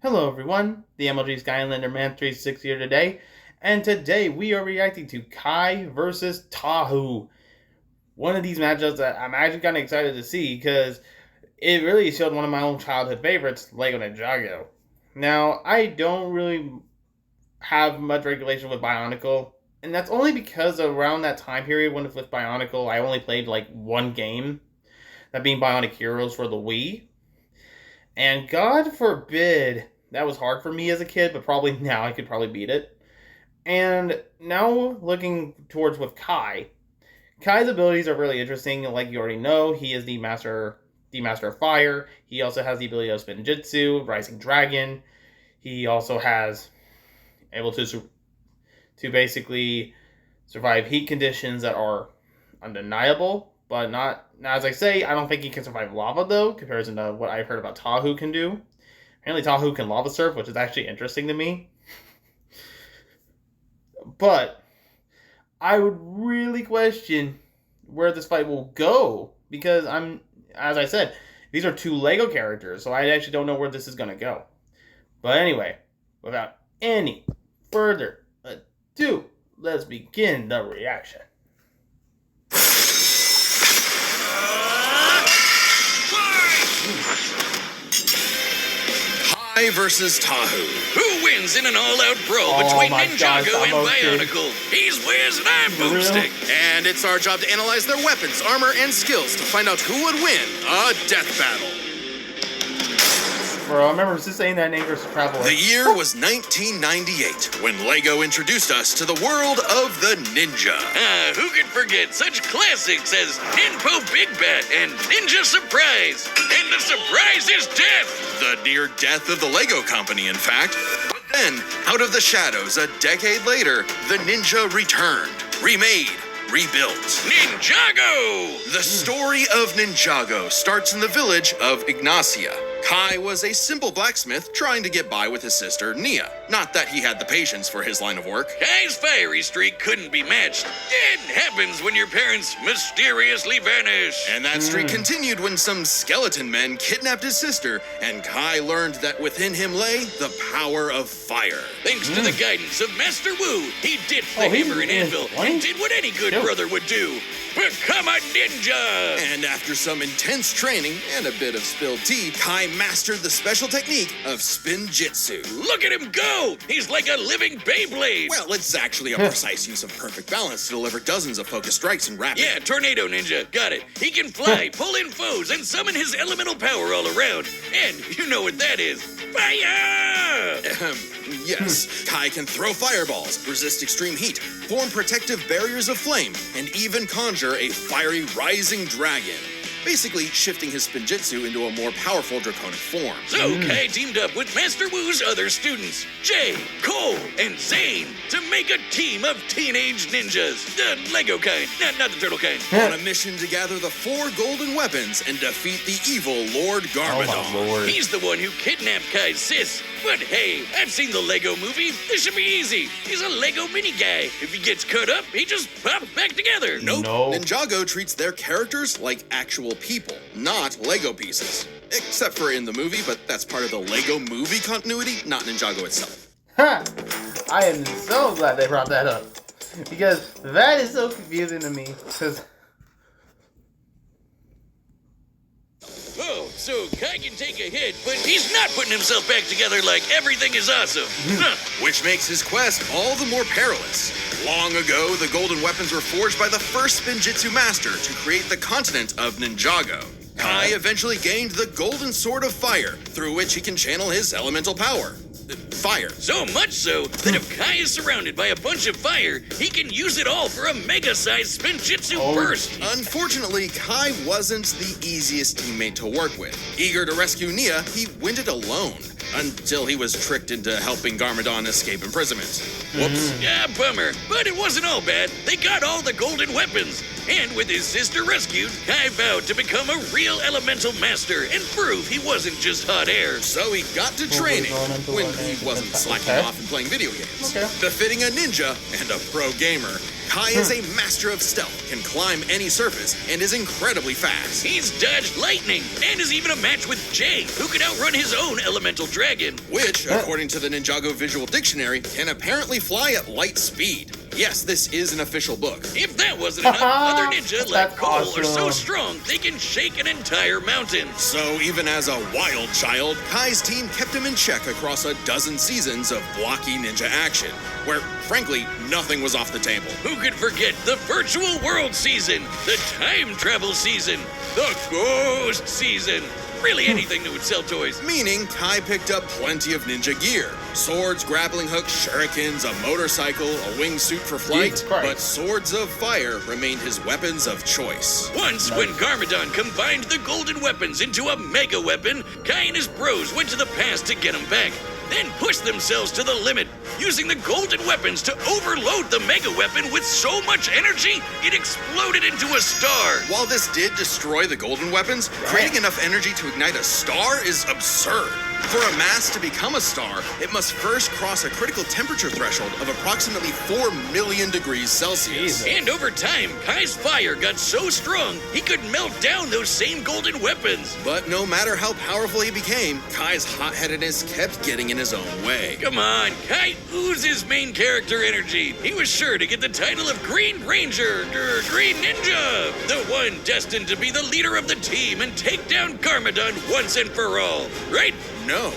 Hello everyone, the MLG Skylander Man 36 here today, and today we are reacting to Kai versus Tahu. One of these matchups that I'm actually kind of excited to see because it really showed one of my own childhood favorites, Lego Ninjago. Now, I don't really have much regulation with Bionicle, and that's only because around that time period when with Bionicle, I only played like one game, that being Bionic Heroes for the Wii. And God forbid that was hard for me as a kid, but probably now I could probably beat it. And now looking towards with Kai, Kai's abilities are really interesting. Like you already know, he is the master of fire. He also has the ability of spin jitsu, rising dragon. He also has able to basically survive heat conditions that are undeniable, but not. Now, as I say, I don't think he can survive lava though, comparison to what I've heard about Tahu can do. Apparently, Tahu can lava surf, which is actually interesting to me. But I would really question where this fight will go because as I said, these are two Lego characters, so I actually don't know where this is gonna go. But anyway, without any further ado, let's begin the reaction. Kai versus Tahu. Who wins in an all-out brawl between Ninjago and Bionicle? He's Wiz and I'm Boomstick. And it's our job to analyze their weapons, armor, and skills to find out who would win a death battle. Bro, I remember just saying that name versus Traveler. The year was 1998, when LEGO introduced us to the world of the Ninja. Who could forget such classics as Ninpo Big Bat and Ninja Surprise? And the surprise is death! The near death of the LEGO company, in fact. But then, out of the shadows, a decade later, the Ninja returned, remade, rebuilt. Ninjago! The story of Ninjago starts in the village of Ignacia. Kai was a simple blacksmith trying to get by with his sister, Nia. Not that he had the patience for his line of work. Kai's fiery streak couldn't be matched. It happens when your parents mysteriously vanish. And that streak continued when some skeleton men kidnapped his sister, and Kai learned that within him lay the power of fire. Thanks to the guidance of Master Wu, he ditched the hammer and anvil and did what any good brother would do. Become a ninja! And after some intense training and a bit of spilled tea, Kai mastered the special technique of spin jitsu. Look at him go! He's like a living Beyblade! Well, it's actually a precise use of perfect balance to deliver dozens of focused strikes in rapid. Yeah, tornado ninja, got it. He can fly, pull in foes, and summon his elemental power all around. And you know what that is. Fire! Yes, Kai can throw fireballs, resist extreme heat, form protective barriers of flame, and even conjure a fiery rising dragon. Basically shifting his spinjitzu into a more powerful draconic form. So Kai teamed up with Master Wu's other students, Jay, Cole, and Zane, to make a team of teenage ninjas. The Lego kind, not the turtle kind. On a mission to gather the 4 golden weapons and defeat the evil Lord Garmadon. Oh my Lord. He's the one who kidnapped Kai's sis. But hey, I've seen the Lego movie. This should be easy. He's a Lego mini guy. If he gets cut up, he just pops back together. Nope. No. Ninjago treats their characters like actual people, not Lego pieces. Except for in the movie, but that's part of the Lego movie continuity, not Ninjago itself. Ha! I am so glad they brought that up. Because that is so confusing to me. Because Oh, so Kai can take a hit, but he's not putting himself back together like everything is awesome. Which makes his quest all the more perilous. Long ago, the golden weapons were forged by the first Spinjitzu master to create the continent of Ninjago. Kai eventually gained the golden sword of fire, through which he can channel his elemental power. Fire. So much so that if Kai is surrounded by a bunch of fire, he can use it all for a mega-sized Spinjitzu burst. Unfortunately, Kai wasn't the easiest teammate to work with. Eager to rescue Nia, he went it alone. Until he was tricked into helping Garmadon escape imprisonment. Whoops. Yeah, bummer. But it wasn't all bad. They got all the golden weapons. And with his sister rescued, Kai vowed to become a real elemental master and prove he wasn't just hot air. So he got to training when he wasn't slacking off and playing video games. Befitting a ninja and a pro gamer, Kai is a master of stealth, can climb any surface, and is incredibly fast. He's dodged lightning and is even a match with Jay, who can outrun his own elemental dragon. Which, according to the Ninjago Visual Dictionary, can apparently fly at light speed. Yes, this is an official book. If that wasn't enough, other ninja like That's Cole are so awesome. strong they can shake an entire mountain. So even as a wild child, Kai's team kept him in check across a dozen seasons of blocky ninja action, where, frankly, nothing was off the table. Who could forget the virtual world season, the time travel season, the ghost season? Really anything that would sell toys. Meaning, Kai picked up plenty of ninja gear. Swords, grappling hooks, shurikens, a motorcycle, a wingsuit for flight, Jesus Christ. but swords of fire remained his weapons of choice. Once, when Garmadon combined the golden weapons into a mega weapon, Kai and his bros went to the past to get them back, then pushed themselves to the limit, using the golden weapons to overload the mega weapon with so much energy, it exploded into a star. While this did destroy the golden weapons, creating enough energy to ignite a star is absurd. For a mass to become a star, it must first cross a critical temperature threshold of approximately 4 million degrees Celsius. Jesus. And over time, Kai's fire got so strong, he could melt down those same golden weapons. But no matter how powerful he became, Kai's hot-headedness kept getting in his own way. Come on, Kai oozes main character energy. He was sure to get the title of Green Ranger, Green Ninja, the one destined to be the leader of the team and take down Garmadon once and for all, right? No.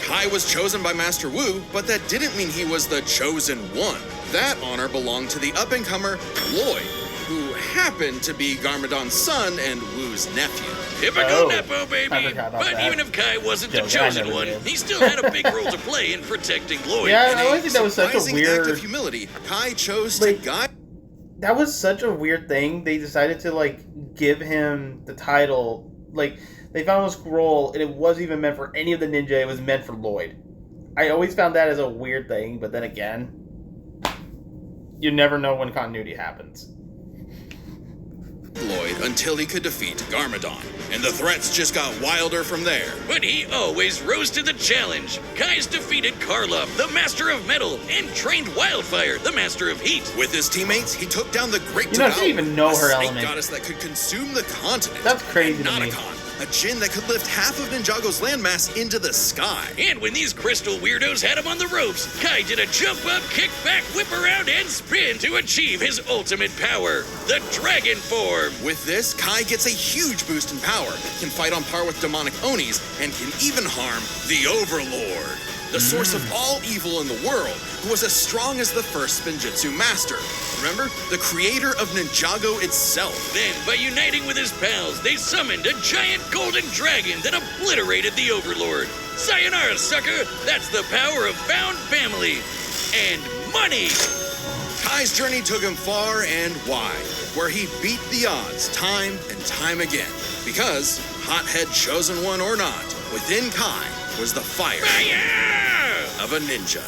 Kai was chosen by Master Wu, but that didn't mean he was the chosen one. That honor belonged to the up-and-comer Lloyd, who happened to be Garmadon's son and Wu's nephew. Typical Oh, Nepo, I baby. forgot about But that. even if Kai wasn't the Joke, I chosen never one, did. he still had a big role to play in protecting Lloyd. Yeah, In I always think that was such a surprising act of weird. humility, Kai chose Like- to guide. That was such a weird thing. They decided to give him the title. They found a scroll, and it wasn't even meant for any of the ninja. It was meant for Lloyd. I always found that as a weird thing, but then again, you never know when continuity happens. Lloyd until he could defeat Garmadon, and the threats just got wilder from there. But he always rose to the challenge. Kai's defeated Karloff, the Master of Metal, and trained Wildfire, the Master of Heat. With his teammates, he took down the Great You know, I Tahu, didn't even know a her snake element. goddess that could consume the continent. That's crazy And to me. Notakon, a djinn that could lift half of Ninjago's landmass into the sky. And when these crystal weirdos had him on the ropes, Kai did a jump up, kick back, whip around, and spin to achieve his ultimate power, the Dragon Form. With this, Kai gets a huge boost in power, can fight on par with demonic Onis, and can even harm the Overlord, the source of all evil in the world, who was as strong as the first Spinjitzu master. Remember? The creator of Ninjago itself. Then, by uniting with his pals, they summoned a giant golden dragon that obliterated the Overlord. Sayonara, sucker! That's the power of found family. And money! Kai's journey took him far and wide, where he beat the odds time and time again. Because, hothead chosen one or not, within Kai was the fire Fire! of a ninja.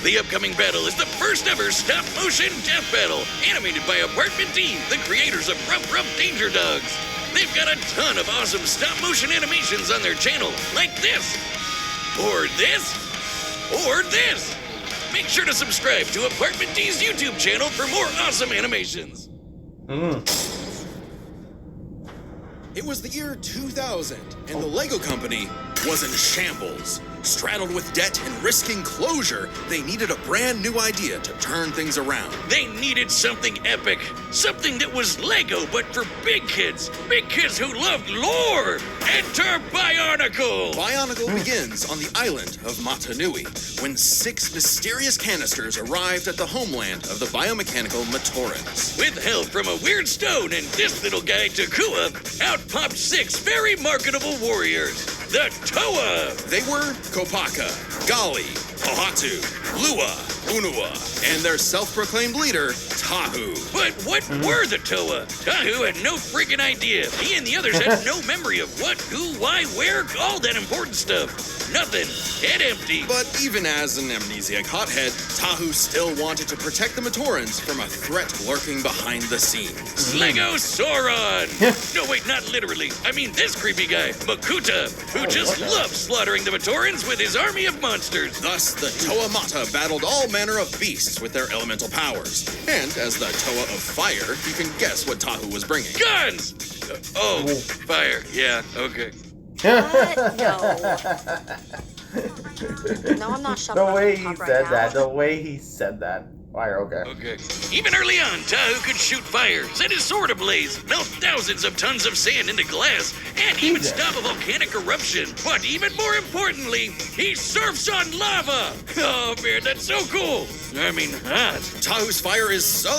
The upcoming battle is the first ever stop-motion death battle, animated by Apartment D, the creators of Ruff Ruff Danger Dogs. They've got a ton of awesome stop-motion animations on their channel, like this, or this, or this. Make sure to subscribe to Apartment D's YouTube channel for more awesome animations. It was the year 2000, and the Lego company was in shambles. Straddled with debt and risking closure, they needed a brand new idea to turn things around. They needed something epic, something that was Lego but for big kids who loved lore. Enter Bionicle! Bionicle begins on the island of Matanui, when 6 mysterious canisters arrived at the homeland of the biomechanical Matorans. With help from a weird stone and this little guy Takua, out popped 6 very marketable warriors. The Toa! They were Kopaka, Gali, Ohatu, Lua, Unua, and their self-proclaimed leader, Tahu. But what were the Toa? Tahu had no freaking idea. He and the others had no memory of what, who, why, where, all that important stuff. Nothing. Head empty. But even as an amnesiac hothead, Tahu still wanted to protect the Matorans from a threat lurking behind the scenes. Lego Sauron! No, wait, not literally. I mean this creepy guy, Makuta, who just loves slaughtering the Matorans with his army of monsters. Thus, the Toa Mata battled all manner of beasts with their elemental powers. And as the Toa of Fire, you can guess what Tahu was bringing. Guns! Fire. Yeah, okay. What? No, I'm not shoving The on way the he top right said now. that, the way he said that. Fire, okay. Okay. Even early on, Tahu could shoot fire, set his sword ablaze, melt thousands of tons of sand into glass, and even Jesus. stop a volcanic eruption. But even more importantly, he surfs on lava! Oh man, that's so cool! I mean, hot. Tahu's fire is so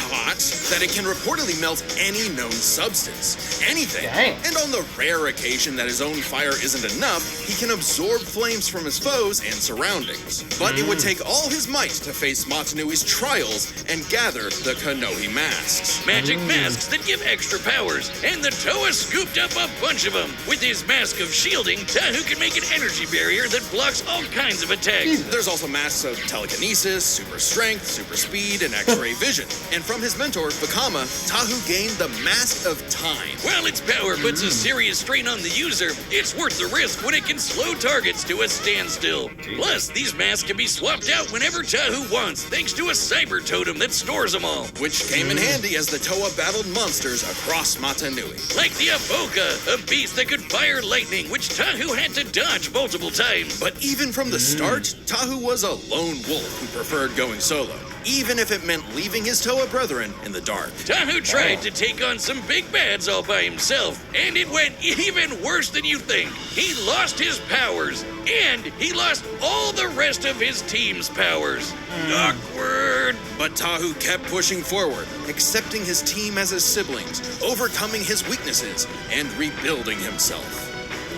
hot that it can reportedly melt any known substance. Anything. Dang. And on the rare occasion that his own fire isn't enough, he can absorb flames from his foes and surroundings. But it would take all his might to face Matanui's trials and gather the Kanohi masks. Magic masks that give extra powers, and the Toa scooped up a bunch of them. With his mask of shielding, Tahu can make an energy barrier that blocks all kinds of attacks. There's also masks of telekinesis, super strength, super speed, and X-ray vision. And from his mentor, Vakama, Tahu gained the Mask of Time. While its power puts a serious strain on the user, it's worth the risk when it can slow targets to a standstill. Plus, these masks can be swapped out whenever Tahu wants, thanks to a cyber totem that stores them all. Which came in handy as the Toa battled monsters across Matanui. Like the Avoka, a beast that could fire lightning, which Tahu had to dodge multiple times. But even from the start, Tahu was a lone wolf who preferred going solo, even if it meant leaving his Toa brethren in the dark. Tahu tried to take on some big bads all by himself, and it went even worse than you think. He lost his powers, and he lost all the rest of his team's powers. Awkward. But Tahu kept pushing forward, accepting his team as his siblings, overcoming his weaknesses, and rebuilding himself.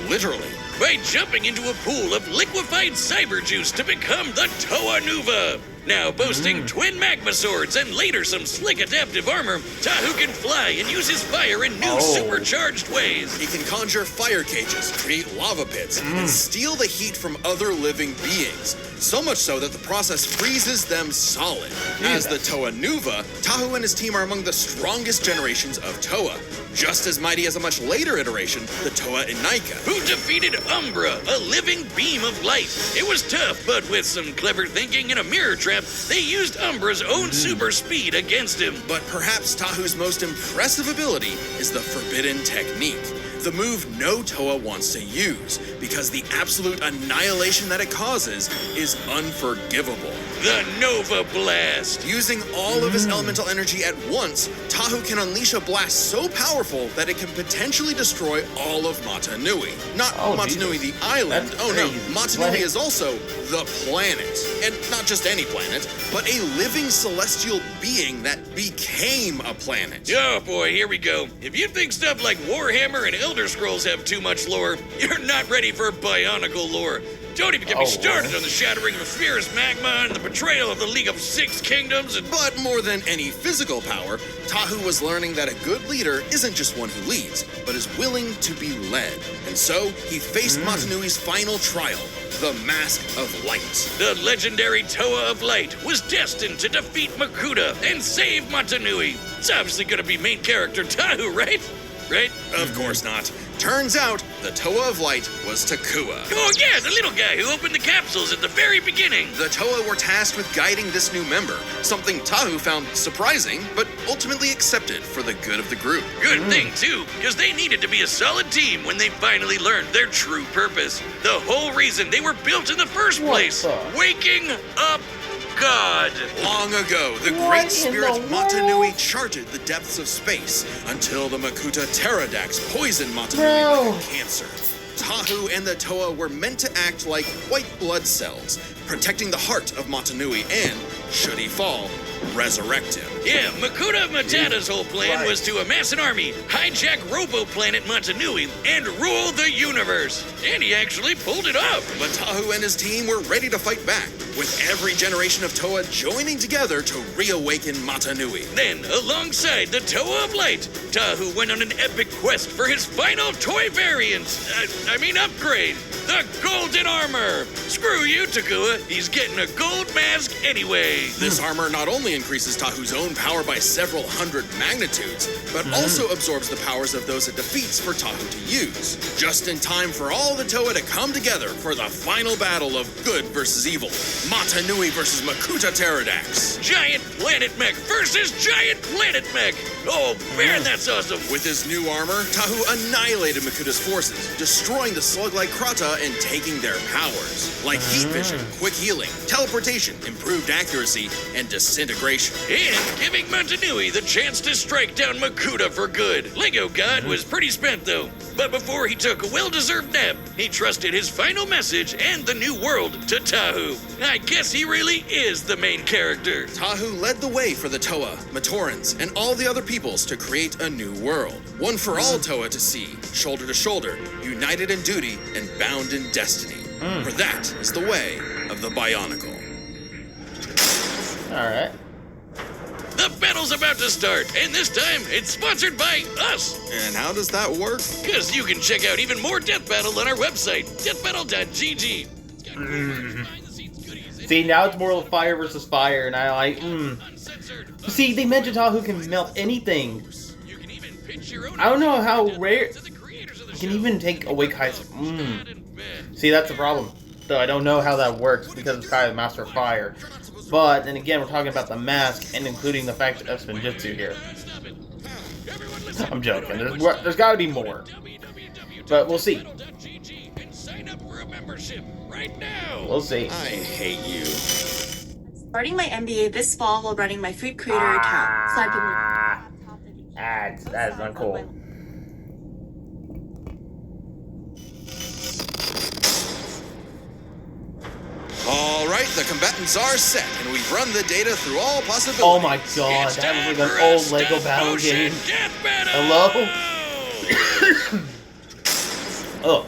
Literally. By jumping into a pool of liquefied cyber juice to become the Toa Nuva. Now boasting twin magma swords and later some slick adaptive armor, Tahu can fly and use his fire in new supercharged ways. He can conjure fire cages, create lava pits, and steal the heat from other living beings. So much so that the process freezes them solid. As the Toa Nuva, Tahu and his team are among the strongest generations of Toa. Just as mighty as a much later iteration, the Toa Inaika. Who defeated Umbra, a living beam of light. It was tough, but with some clever thinking and a mirror trap, they used Umbra's own super speed against him. But perhaps Tahu's most impressive ability is the Forbidden Technique. The move no Toa wants to use, because the absolute annihilation that it causes is unforgivable. The Nova Blast. Using all of his elemental energy at once, Tahu can unleash a blast so powerful that it can potentially destroy all of Matanui. Not Matanui the island. That's Oh no, crazy. Matanui Like- is also the planet. And not just any planet, but a living celestial being that became a planet. Oh boy, here we go. If you think stuff like Warhammer and Elder Scrolls have too much lore, you're not ready for Bionicle lore. Don't even get me started on the shattering of Sphere's magma and the betrayal of the League of Six Kingdoms and... But more than any physical power, Tahu was learning that a good leader isn't just one who leads, but is willing to be led. And so, he faced Matanui's final trial, the Mask of Light. The legendary Toa of Light was destined to defeat Makuta and save Matanui. It's obviously gonna be main character Tahu, right? Right? Of course not. Turns out, the Toa of Light was Takua. Oh yeah, the little guy who opened the capsules at the very beginning. The Toa were tasked with guiding this new member, something Tahu found surprising, but ultimately accepted for the good of the group. Good thing, too, because they needed to be a solid team when they finally learned their true purpose. The whole reason they were built in the first place. the- Waking up God. Long ago, the What great in spirit the Matanui world? charted the depths of space until the Makuta pteradax poisoned Matanui No. like a cancer. Tahu and the Toa were meant to act like white blood cells, protecting the heart of Matanui and, should he fall, resurrect him. Yeah, Makuta Matata's whole plan Right. was to amass an army, hijack Robo-Planet Matanui, and rule the universe. And he actually pulled it off. But Tahu and his team were ready to fight back. with every generation of Toa joining together to reawaken Matanui. Then, alongside the Toa of Light, Tahu went on an epic quest for his final toy variant. Upgrade. The Golden Armor. Screw you, Takua. He's getting a gold mask anyway. This armor not only increases Tahu's own power by several hundred magnitudes, but also absorbs the powers of those it defeats for Tahu to use. Just in time for all the Toa to come together for the final battle of good versus evil. Matanui versus Makuta Pterodax. Giant Planet Mech versus Giant Planet Mech. Oh man, that's awesome. With his new armor, Tahu annihilated Makuta's forces, destroying the slug-like Krata and taking their powers, like heat vision, quick healing, teleportation, improved accuracy, and disintegration. And giving Matanui the chance to strike down Makuta for good. Lego God was pretty spent though. But before he took a well-deserved nap, he trusted his final message and the new world to Tahu. I guess he really is the main character. Tahu led the way for the Toa, Matorans, and all the other peoples to create a new world. One for all Toa to see, shoulder to shoulder, united in duty and bound in destiny. For that is the way of the Bionicle. Alright. The battle's about to start, and this time it's sponsored by us. And how does that work? Because you can check out even more Death Battle on our website, deathbattle.gg. See, now it's more like fire versus fire, and I like, See, they mentioned Tahu can melt anything. I don't know how rare... He can even take away Kai's... See, that's the problem. Though I don't know how that works, because it's Kai the Master of Fire. But, then again, we're talking about the mask, and including the fact that Spinjitzu here. I'm joking. There's got to be more. But we'll see. We'll see. I hate you. Starting my MBA this fall while running my food creator account, so I can. That's uncool. All right, the combatants are set, and we've run the data through all possibilities. Oh my god, that was like an old Lego battle game. Hello? Oh.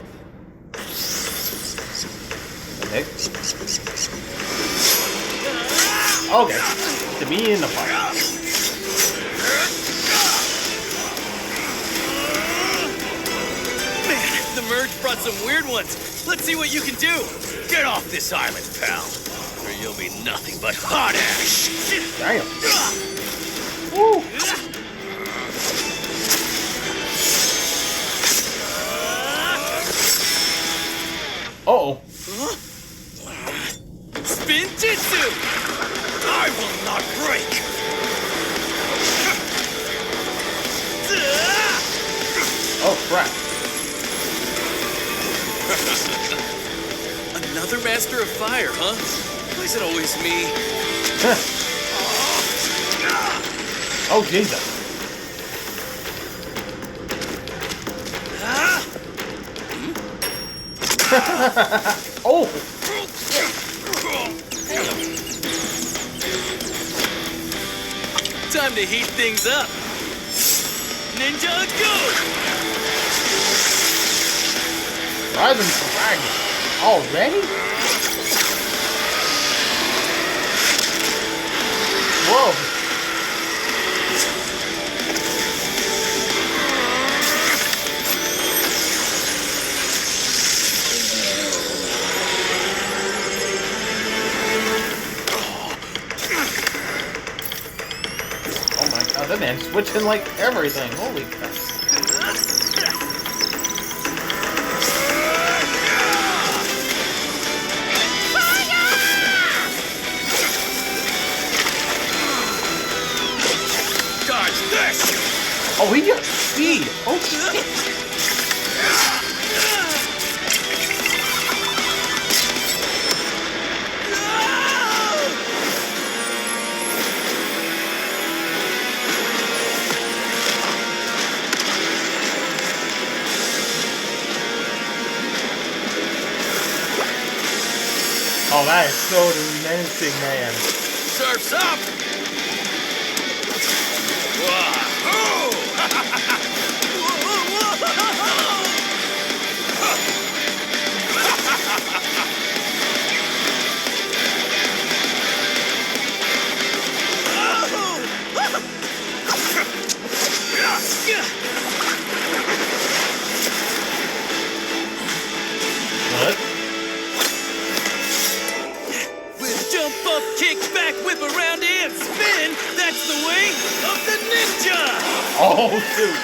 Okay. Okay. To be in the fight. Man, the merge brought some weird ones. Let's see what you can do. Get off this island, pal, or you'll be nothing but hot ash. Damn. Woo. Uh-oh. Spinjitzu! I will not break! Oh, crap. Another master of fire, huh? Why is it always me? Oh, Jesus. Oh! Time to heat things up. Ninja, go! Rising Dragon. Already? Whoa. Oh my god, that man's switching like everything. Holy crap. Oh, he got speed! Oh, shit! Oh, that is so menacing, man. Surf's up! That's the way of the ninja! Oh, shoot.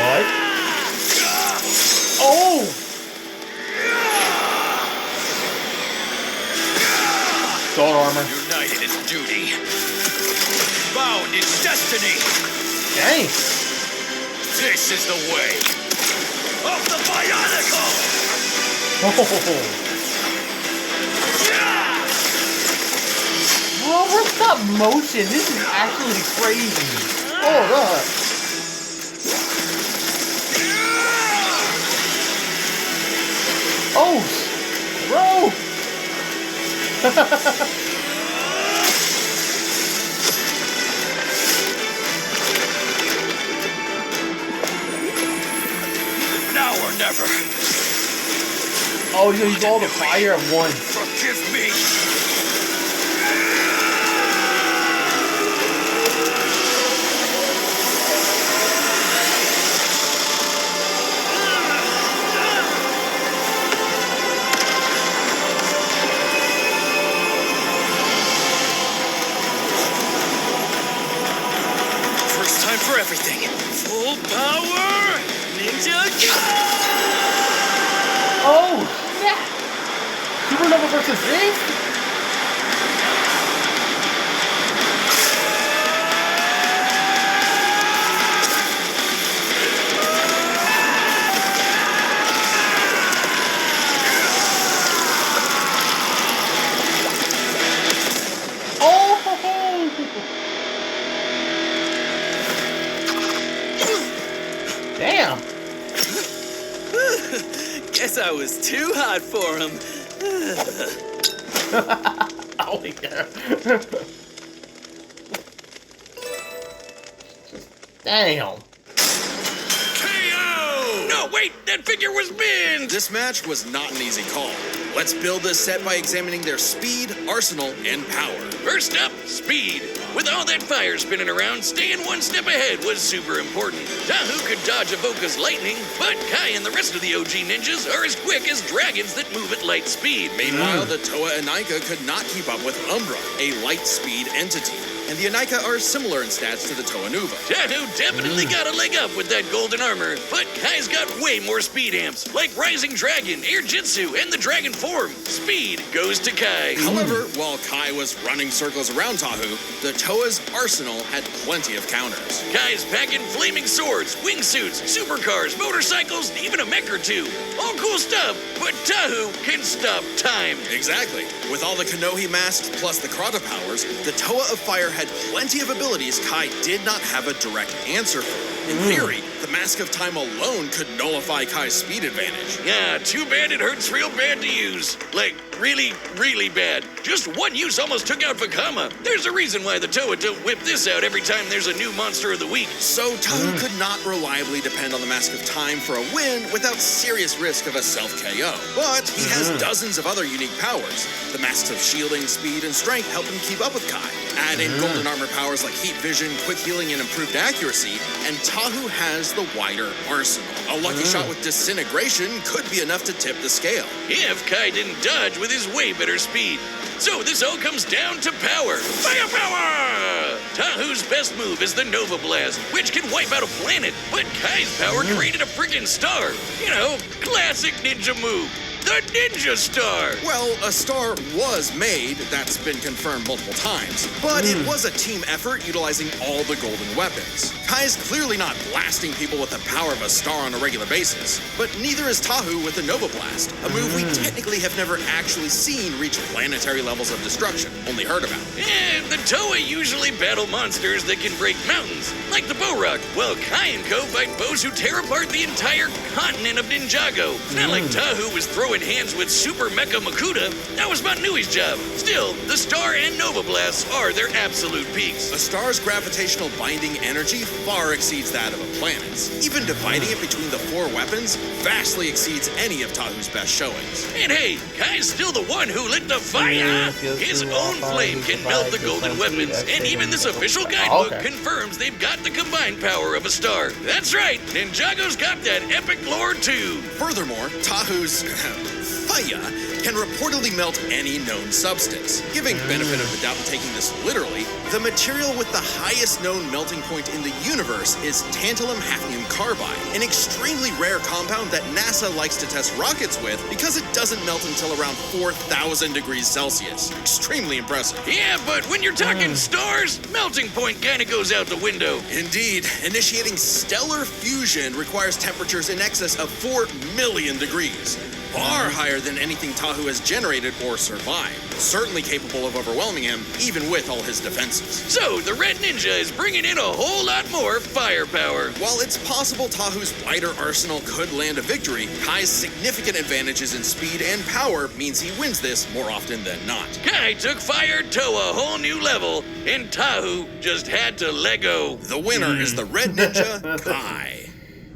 What? Oh! Sword armor. United in duty. Bound in destiny. Dang. This is the way of the Bionicle! Oh, we're stop motion. This is actually crazy. Oh, God. Oh, bro. Now or never. Oh, he's gonna use all the fire at once. Forgive me. First time for everything. Full power. Ninja go! Oh, snap! Supernova versus this? Oh! Damn! Guess I was too hot for him. Oh, yeah. Damn. KO! No, wait, that figure was banned! This match was not an easy call. Let's build this set by examining their speed, arsenal, and power. First up, speed. With all that fire spinning around, staying one step ahead was super important. Tahu could dodge Avoca's lightning, but Kai and the rest of the OG ninjas are as quick as dragons that move at light speed. Meanwhile, the Toa Anika could not keep up with Umbra, a light speed entity. And the Anika are similar in stats to the Toa Nuva. Tahu definitely got a leg up with that golden armor, but Kai's got way more speed amps, like Rising Dragon, Air Jitsu, and the Dragon Form. Speed goes to Kai. However, while Kai was running circles around Tahu, the Toa's arsenal had plenty of counters. Kai's packing flaming swords, wingsuits, supercars, motorcycles, and even a mech or two. All cool stuff, but Tahu can stop time. Exactly. With all the Kanohi masks plus the Krata powers, the Toa of Fire had plenty of abilities Kai did not have a direct answer for. In theory, the Mask of Time alone could nullify Kai's speed advantage. Yeah, too bad it hurts real bad to use. Like, really, really bad. Just one use almost took out Vakama. There's a reason why the Toa don't whip this out every time there's a new monster of the week. So Tahu could not reliably depend on the Mask of Time for a win without serious risk of a self-KO. But he has dozens of other unique powers. The Masks of Shielding, Speed, and Strength help him keep up with Kai. Add in golden armor powers like Heat Vision, Quick Healing, and Improved Accuracy, and Tahu has the wider arsenal. A lucky shot with Disintegration could be enough to tip the scale. If Kai didn't dodge with his way better speed. So this all comes down to power. Firepower! Tahu's best move is the Nova Blast, which can wipe out a planet. But Kai's power created a freaking star. You know, classic ninja move. The Ninja Star! Well, a star was made, that's been confirmed multiple times, but it was a team effort utilizing all the golden weapons. Kai's clearly not blasting people with the power of a star on a regular basis, but neither is Tahu with the Nova Blast, a move we technically have never actually seen reach planetary levels of destruction, only heard about. The Toa usually battle monsters that can break mountains, like the Borak, while Kai and Co fight foes who tear apart the entire continent of Ninjago. It's not like Tahu was throwing throwing hands with Super Mecha Makuta, that was about Nui's job. Still, the Star and Nova Blasts are their absolute peaks. A star's gravitational binding energy far exceeds that of a planet's. Even dividing it between the 4 weapons vastly exceeds any of Tahu's best showings. And hey, Kai's still the one who lit the fire. His own flame can melt the golden weapons, and even this official guidebook confirms they've got the combined power of a star. That's right, Ninjago's got that epic lore too. Furthermore, Tahu's fire can reportedly melt any known substance. Giving benefit of the doubt and taking this literally, the material with the highest known melting point in the universe is tantalum hafnium carbide, an extremely rare compound that NASA likes to test rockets with because it doesn't melt until around 4,000 degrees Celsius. Extremely impressive. Yeah, but when you're talking stars, melting point kinda goes out the window. Indeed, initiating stellar fusion requires temperatures in excess of 4 million degrees. Far higher than anything Tahu has generated or survived. Certainly capable of overwhelming him, even with all his defenses. So, the Red Ninja is bringing in a whole lot more firepower. While it's possible Tahu's wider arsenal could land a victory, Kai's significant advantages in speed and power means he wins this more often than not. Kai took fire to a whole new level, and Tahu just had to let go. The winner is the Red Ninja, Kai.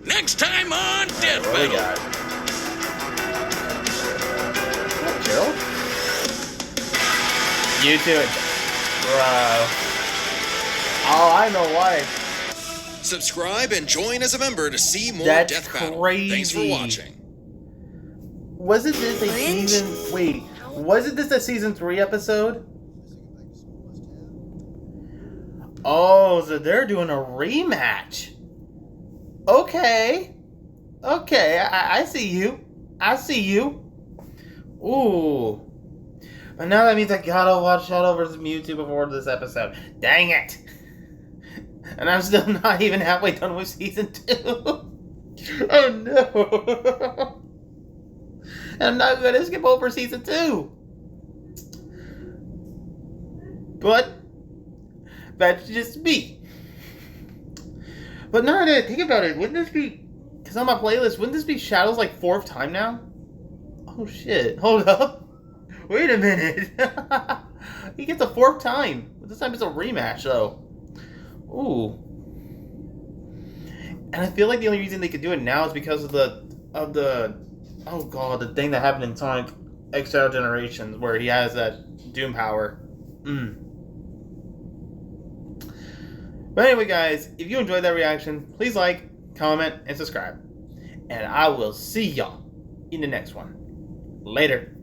Next time on Death Battle. Gerald? You do it, bro. Oh, I know why. Subscribe and join as a member to see more That's Death Battle. crazy. Thanks for watching. Wasn't this a season? Wait, wasn't this a season 3 episode? Oh, so they're doing a rematch. Okay, I see you. I see you. Ooh. But now that means I gotta watch Shadow vs. Mewtwo before this episode. Dang it! And I'm still not even halfway done with season 2. Oh no! And I'm not gonna skip over season 2. But that's just me. But now that I think about it, wouldn't this be... Because on my playlist, wouldn't this be Shadow's like 4th time now? Oh shit, hold up. Wait a minute. He gets a 4th time. This time it's a rematch though. Ooh. And I feel like the only reason they could do it now is because of the oh god, the thing that happened in Sonic X-Shadow Generations where he has that Doom power. But anyway guys, if you enjoyed that reaction, please like, comment, and subscribe. And I will see y'all in the next one. Later.